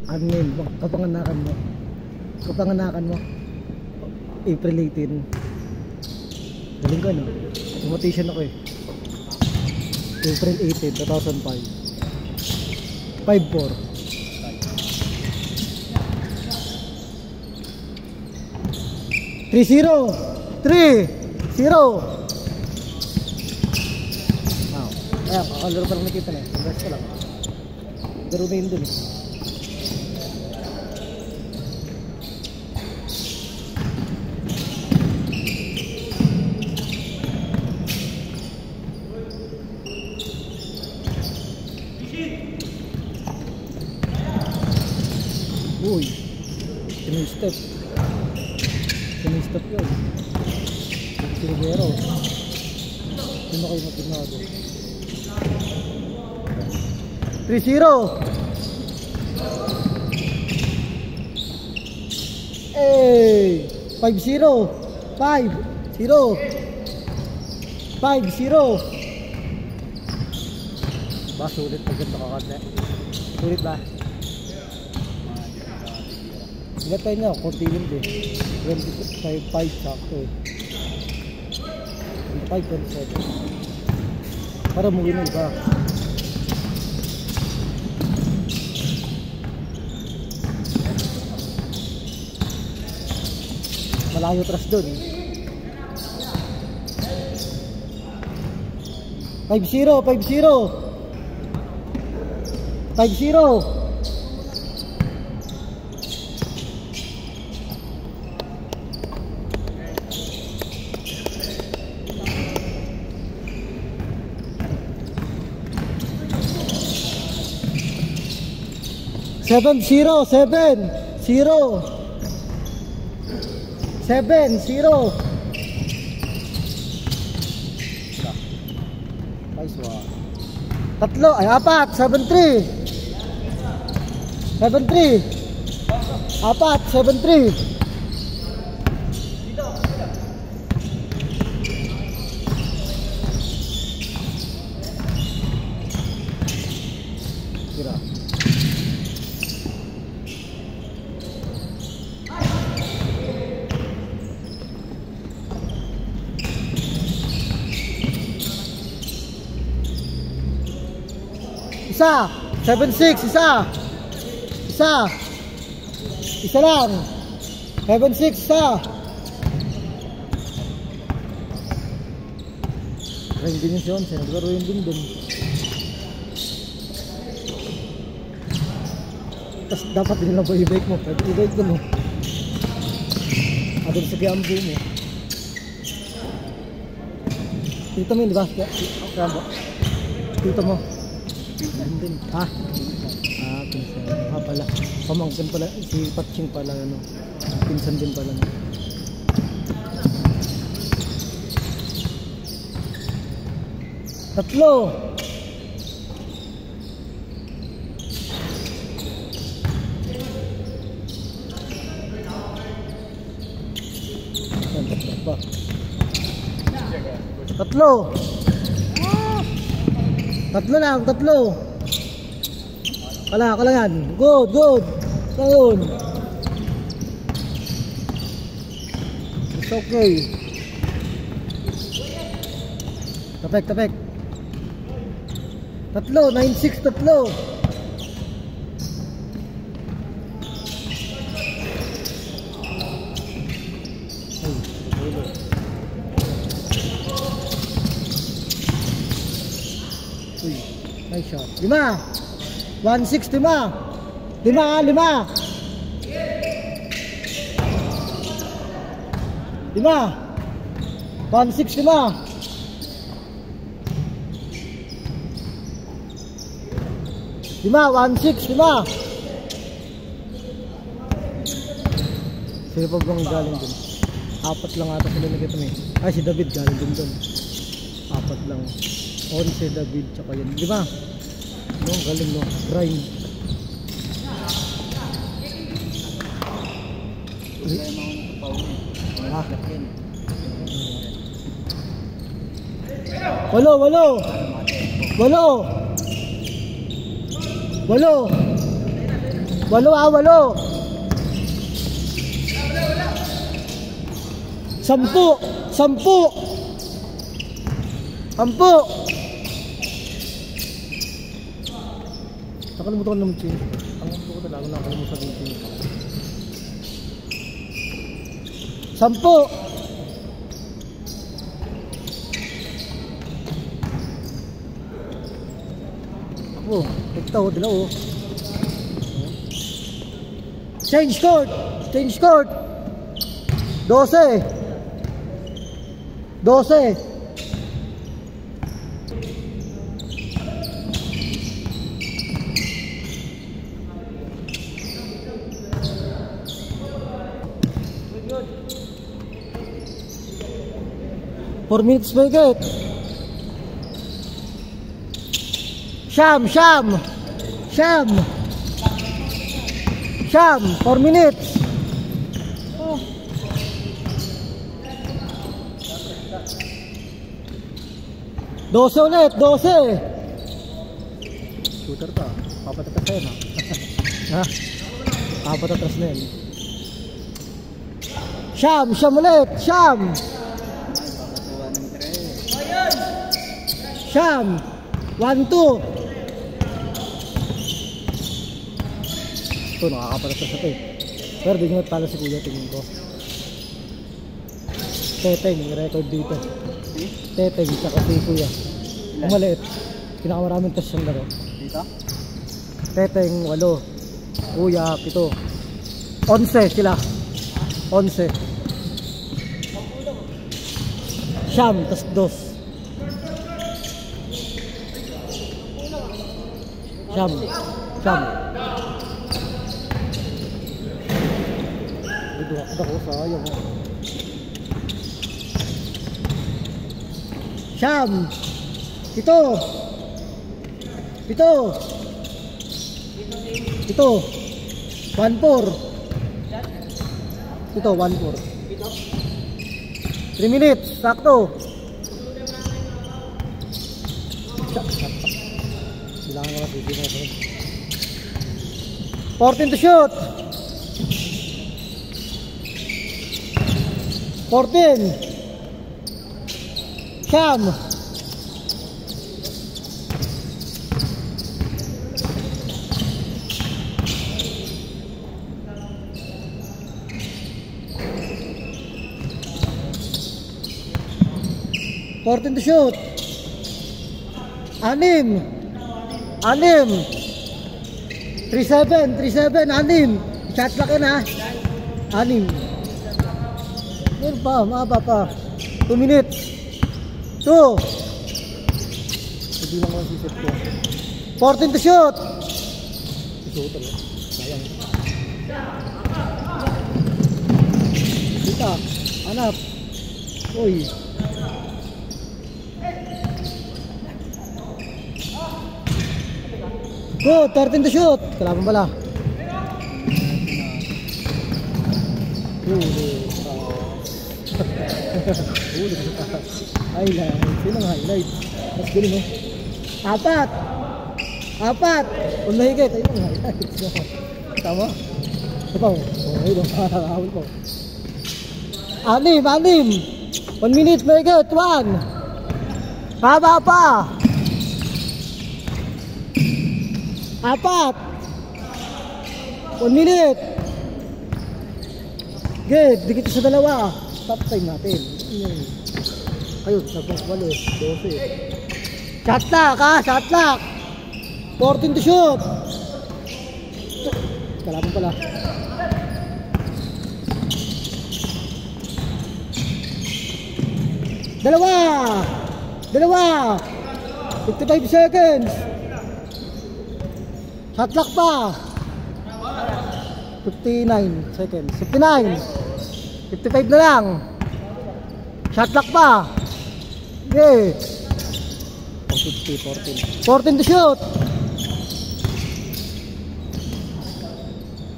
ano yun, kapanganakan mo April 18. Galing ka no, mathematician ako eh. April 18, 2005. 5-4. 3-0. 3-0. Ayan, kakalaro pa lang nakita na eh. Congrats ka lang. Laro na yun dun eh. Uy, sinistep yun. Sinigero. Sino kayo matinado? 3-0. Hey, 5-0. 5-0. 5-0. Ba, sulit na ganito kakante. Sulit ba? Igat tayo nyo, konti yun din. 25 sakto eh. 25-27. Para mawin ka. Malayo tras dun. 5-0. 5-0. 7-0. 7-0. Tatlo, ay apat. 7-3. 7-3. Apat, 7-3. Tira. Isa, 7-6, isa lang, 7-6, isa. Ring din yung siyon, naglaro yung din. Tapos dapat din lang ba i-bake mo, pwede i-bake mo. Adon sa gambo mo. Tito mo yun, diba? Tito mo. Din. Ha? Pinsan. Pala. Pamangkin pala. Si Patching pala. Ano. Pinsan din pala. Tatlo. Tatlo lang. Kalangan. Good. Ayun. It's okay. Tapek. Tatlo, 9-6, tatlo. Uy, nice shot. 5. 1-6, 5. 5. 1-6, 5. Lima, 1-6, 5. Sino pa bang galing dun? 4 lang ata sila nakita mo eh. Ay, si David galing dun dun. 4 lang. Si David, tsaka yun. 5. No, galing no. Grind. Walo. 8 ah, 8. 10. 10. 10. Nakalimutan ko naman change. Ang gusto ko talaga nakalimutan yung change. 10. Oh, ito, dilaw. Change court. Change court. 12. 12. Four minutes make it. Sham. 4 minutes. Oh. Dose ulit, 12. Shooter to. Papatatras na yun ha. Papatatras na yun. Sham ulit, Sham. 1-2. Ito, nakakapatas sa tape. Pero di nyo talo si Kuya, tingin ko. Teteng, yung record dito. Teteng, tsaka si Kuya. Ang maliit. Pinakamaraming test yung laro. Dito? Teteng, 8. Kuya, 7. 11 sila. 11. Siyam, tas 2. Siyam. Duwakda ko, sayang mo. Siyam. 7. 1-4. 3 minutes, sakto. Bilangan ko na dito. 14 to shoot. 14. Siyam. Fourteen to shoot. 6. 3-7. 6. Shot lock yun ha. 6. Meron pa, mahaba pa. 2 minutes. 2. Hindi lang ako sisip ko. 14 to shoot. Shoot talaga. Sayang. Dita. Hanap. Uy. Good, 13 to shoot. Kalaban pala. Highlight. Sino ang highlight? Mas galing mo. 4. Kung nahigit, ayun ang highlight. Tama? Ito. Okay, nakakawal po. 6. 1 minute, nahigit. 1. Haba pa. 4. 1 minute. Good, dikit sa dalawa. Stop time natin. Ayun, sabang balik. 12. Shot lock ha, shot lock. 14 to shoot. Kalaban pala. Dalawa. 55 seconds. Shot lock pa. 59 seconds. 59. 55 na lang. Shot lock pa. Okay. 14 to shoot.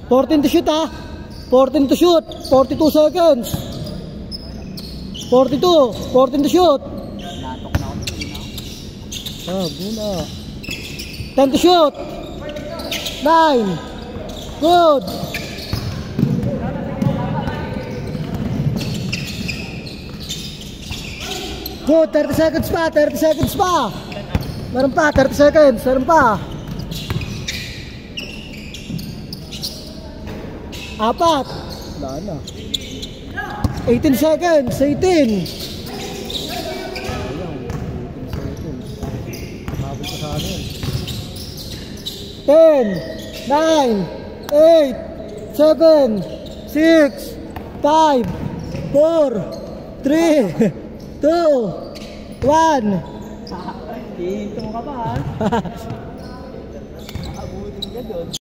14 to shoot ha. 14 to shoot. 42 seconds. 42. 14 to shoot. Natok na ako. Muna. 10 to shoot. 9. Good. Good, 30 seconds pa, 30 seconds pa. Meron pa, 30 seconds, meron pa. 4. Wala na. 18 seconds, 18. Ayan, 18 seconds. Habol ka sa akin. 10, 9, 8, 7, 6, 5, 4, 3, 2, 1. Hihinto mo ka pa ha? Nakabutin ka doon.